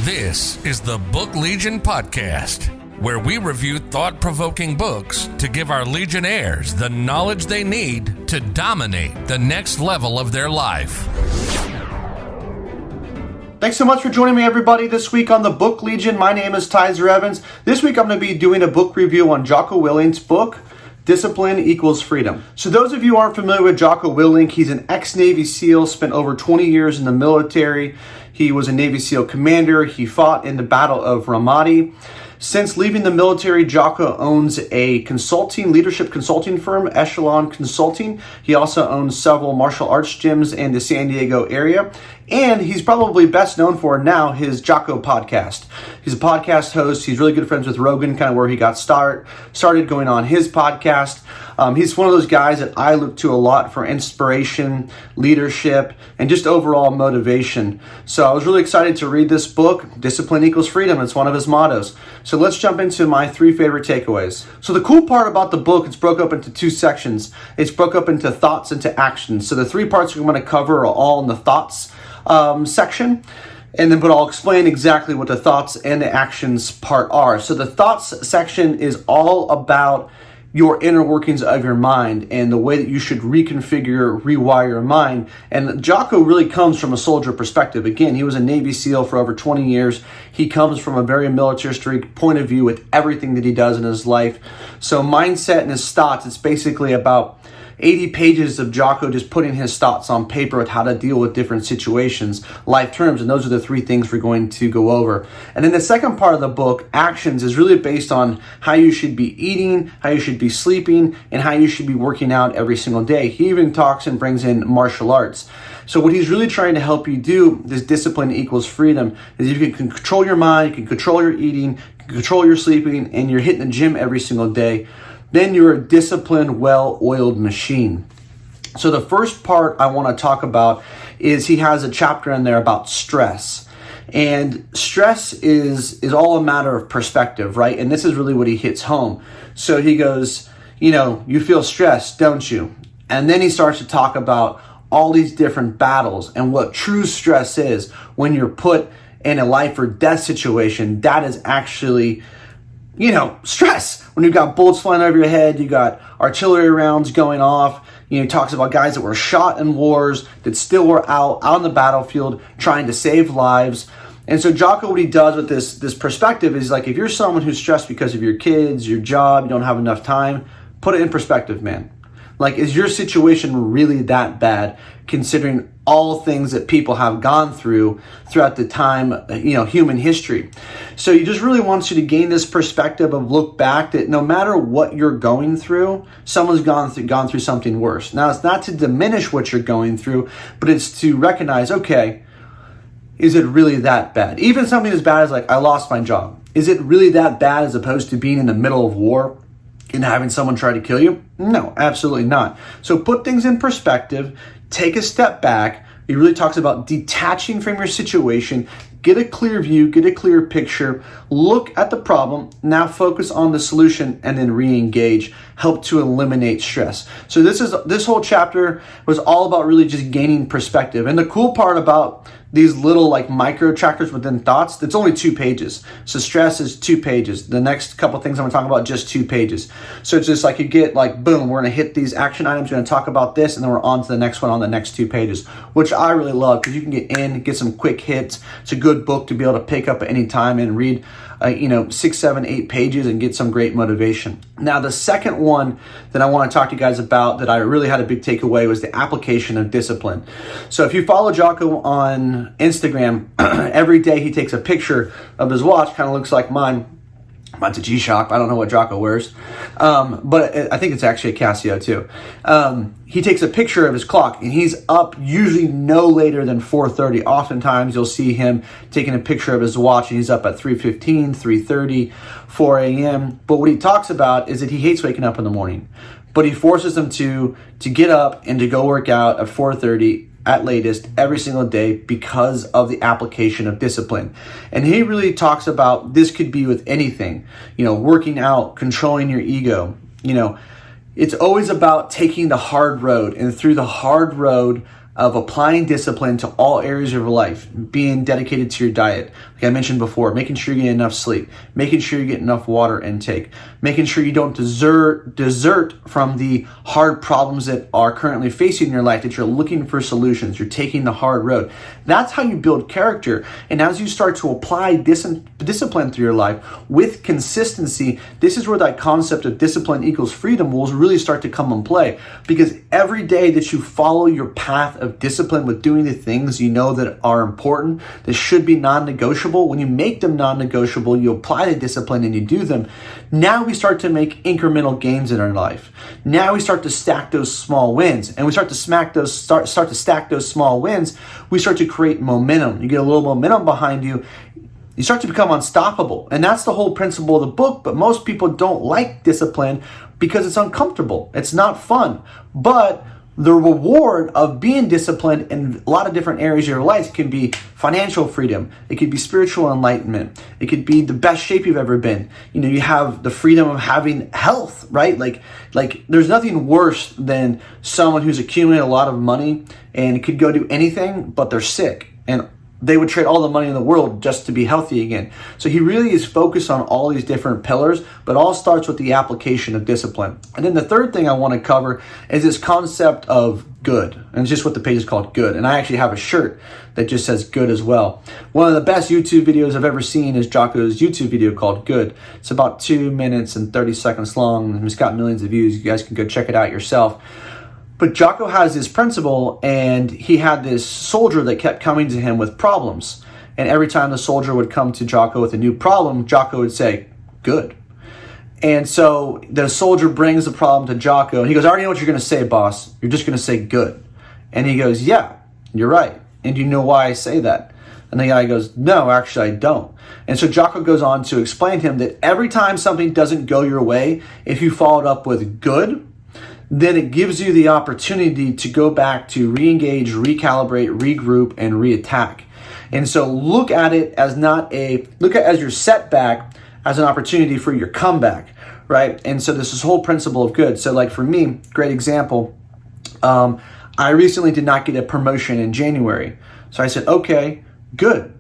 This is the Book Legion Podcast, where we review thought-provoking books to give our Legionnaires the knowledge they need to dominate the next level of their life. Thanks so much for joining me, everybody, this week on the Book Legion. My name is Tyzer Evans. This week I'm going to be doing a book review on Jocko Willink's book, Discipline Equals Freedom. So those of you who aren't familiar with Jocko Willink, he's an ex-Navy SEAL, spent over 20 years in the military. He was a Navy SEAL commander. He fought in the Battle of Ramadi. Since leaving the military, Jocko owns a leadership consulting firm, Echelon Consulting. He also owns several martial arts gyms in the San Diego area. And he's probably best known for now his Jocko podcast. He's a podcast host. He's really good friends with Rogan, kind of where he got started going on his podcast. He's one of those guys that I look to a lot for inspiration, leadership, and just overall motivation. So I was really excited to read this book, Discipline Equals Freedom. It's one of his mottos. So let's jump into my 3 favorite takeaways. So the cool part about the book, it's broke up into 2 sections. It's broke up into thoughts and to actions. So the 3 parts we're going to cover are all in the thoughts section. But I'll explain exactly what the thoughts and the actions part are. So the thoughts section is all about your inner workings of your mind and the way that you should rewire your mind. And Jocko really comes from a soldier perspective. Again, he was a Navy SEAL for over 20 years. He comes from a very militaristic point of view with everything that he does in his life. So mindset and his thoughts, it's basically about 80 pages of Jocko just putting his thoughts on paper with how to deal with different situations, life terms, and those are the 3 things we're going to go over. And then the second part of the book, actions, is really based on how you should be eating, how you should be sleeping, and how you should be working out every single day. He even talks and brings in martial arts. So what he's really trying to help you do, this discipline equals freedom, is if you can control your mind, you can control your eating, you can control your sleeping, and you're hitting the gym every single day, then you're a disciplined, well-oiled machine. So the first part I want to talk about is he has a chapter in there about stress. And stress is all a matter of perspective, right? And this is really what he hits home. So he goes, you feel stressed, don't you? And then he starts to talk about all these different battles and what true stress is when you're put in a life or death situation. That is actually stress. When you've got bullets flying over your head, you got artillery rounds going off. He talks about guys that were shot in wars that still were out on the battlefield trying to save lives. And so Jocko, what he does with this perspective is like, if you're someone who's stressed because of your kids, your job, you don't have enough time, put it in perspective, man. Like, is your situation really that bad, considering all things that people have gone throughout the time, human history? So he just really wants you to gain this perspective of look back that no matter what you're going through, someone's gone through something worse. Now, it's not to diminish what you're going through, but it's to recognize, okay, is it really that bad? Even something as bad as like, I lost my job. Is it really that bad as opposed to being in the middle of war and having someone try to kill you? No, absolutely not. So put things in perspective, take a step back. He really talks about detaching from your situation, get a clear view, get a clear picture, look at the problem, now focus on the solution, and then re-engage, help to eliminate stress. So this whole chapter was all about really just gaining perspective. And the cool part about these little like micro chapters within thoughts, it's only 2 pages. So stress is 2 pages. The next couple things I'm gonna talk about, just 2 pages. So it's just like you get like, boom, we're gonna hit these action items, we're gonna talk about this, and then we're on to the next one on the next 2 pages, which I really love because you can get some quick hits. It's a good book to be able to pick up at any time and read 6, 7, 8 pages and get some great motivation. Now, the second one that I want to talk to you guys about that I really had a big takeaway was the application of discipline. So if you follow Jocko on Instagram, every day he takes a picture of his watch, kind of looks like mine. Mine's a G-Shock. I don't know what Jocko wears. But I think it's actually a Casio too. He takes a picture of his clock and he's up usually no later than 4:30. Oftentimes you'll see him taking a picture of his watch and he's up at 3:15, 3:30, 4 a.m. But what he talks about is that he hates waking up in the morning. But he forces them to get up and to go work out at 4:30 at latest every single day because of the application of discipline. And he really talks about this could be with anything, working out, controlling your ego. It's always about taking the hard road, and through the hard road, of applying discipline to all areas of your life, being dedicated to your diet, like I mentioned before, making sure you get enough sleep, making sure you get enough water intake, making sure you don't desert from the hard problems that are currently facing in your life, that you're looking for solutions, you're taking the hard road. That's how you build character. And as you start to apply discipline through your life with consistency, this is where that concept of discipline equals freedom will really start to come in play. Because every day that you follow your path of discipline with doing the things you know that are important, that should be non-negotiable, when you make them non-negotiable, you apply the discipline and you do them. Now we start to make incremental gains in our life. Now we start to stack those small wins, and we start to stack those small wins. We start to create momentum. You get a little momentum behind you. You start to become unstoppable. And that's the whole principle of the book. But most people don't like discipline because it's uncomfortable. It's not fun. But the reward of being disciplined in a lot of different areas of your life can be financial freedom. It could be spiritual enlightenment. It could be the best shape you've ever been. You know, you have the freedom of having health, right? Like there's nothing worse than someone who's accumulated a lot of money and could go do anything, but they're sick. And they would trade all the money in the world just to be healthy again. So he really is focused on all these different pillars, but all starts with the application of discipline. And then the third thing I want to cover is this concept of good. And it's just what the page is called, good. And I actually have a shirt that just says good as well. One of the best YouTube videos I've ever seen is Jocko's YouTube video called Good. It's about 2 minutes and 30 seconds long, and it's got millions of views. You guys can go check it out yourself. But Jocko has this principle, and he had this soldier that kept coming to him with problems. And every time the soldier would come to Jocko with a new problem, Jocko would say, good. And so the soldier brings the problem to Jocko, and he goes, I already know what you're going to say, boss. You're just going to say good. And he goes, yeah, you're right. And do you know why I say that? And the guy goes, no, actually I don't. And so Jocko goes on to explain to him that every time something doesn't go your way, if you follow it up with good, then it gives you the opportunity to go back to re-engage, recalibrate, regroup, and reattack. And so look at it as as your setback as an opportunity for your comeback, right? And so this whole principle of good. So like for me, great example, I recently did not get a promotion in January. So I said, okay, good.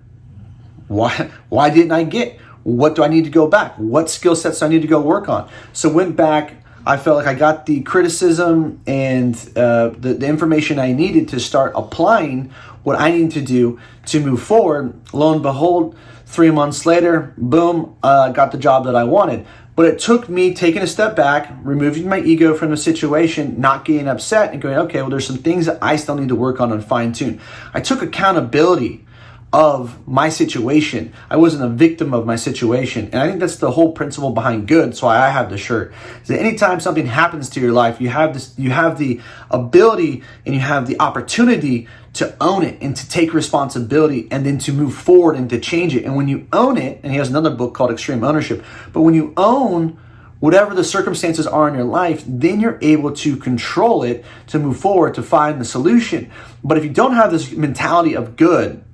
Why didn't I get? What do I need to go back? What skill sets do I need to go work on? So went back. I felt like I got the criticism and the information I needed to start applying what I needed to do to move forward. Lo and behold, 3 months later, boom, got the job that I wanted. But it took me taking a step back, removing my ego from the situation, not getting upset, and going, okay, well, there's some things that I still need to work on and fine tune. I took accountability of my situation. I wasn't a victim of my situation. And I think that's the whole principle behind good. So I have the shirt. So anytime something happens to your life, you have the ability and you have the opportunity to own it and to take responsibility and then to move forward and to change it. And when you own it, and he has another book called Extreme Ownership, but when you own whatever the circumstances are in your life, then you're able to control it, to move forward, to find the solution. But if you don't have this mentality of good,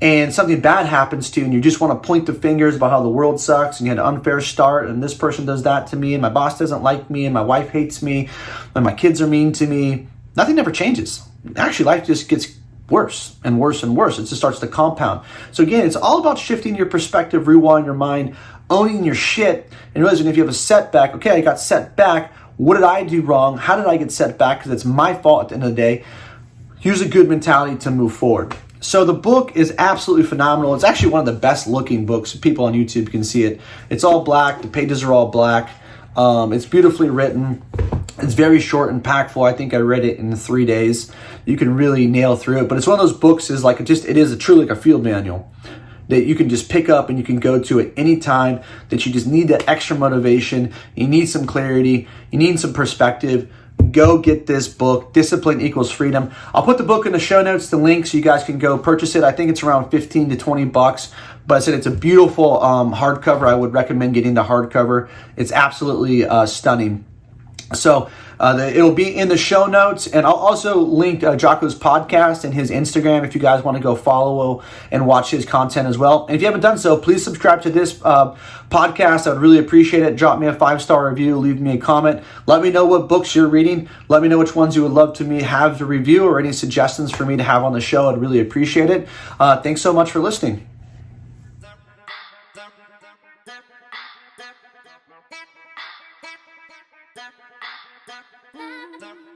and something bad happens to you and you just want to point the fingers about how the world sucks and you had an unfair start and this person does that to me and my boss doesn't like me and my wife hates me and my kids are mean to me, nothing ever changes. Actually, life just gets worse and worse and worse. It just starts to compound. So again, it's all about shifting your perspective, rewiring your mind, owning your shit, and realizing if you have a setback, okay, I got set back. What did I do wrong? How did I get set back? Because it's my fault at the end of the day. Use a good mentality to move forward. So the book is absolutely phenomenal. It's actually one of the best looking books. People on YouTube can see it. It's all black. The pages are all black. It's beautifully written. It's very short and impactful. I think I read it in 3 days. You can really nail through it. But it's one of those books it is truly like a field manual that you can just pick up and you can go to at any time, that you just need that extra motivation. You need some clarity. You need some perspective. Go get this book, Discipline Equals Freedom. I'll put the book in the show notes, the link, so you guys can go purchase it. I think it's around $15 to $20, but I said it's a beautiful hardcover. I would recommend getting the hardcover. It's absolutely stunning. So It'll be in the show notes, and I'll also link Jocko's podcast and his Instagram if you guys want to go follow and watch his content as well. And if you haven't done so, please subscribe to this podcast. I would really appreciate it. Drop me a 5-star review, leave me a comment. Let me know what books you're reading. Let me know which ones you would love to me have to review or any suggestions for me to have on the show. I'd really appreciate it. Thanks so much for listening. Thank you.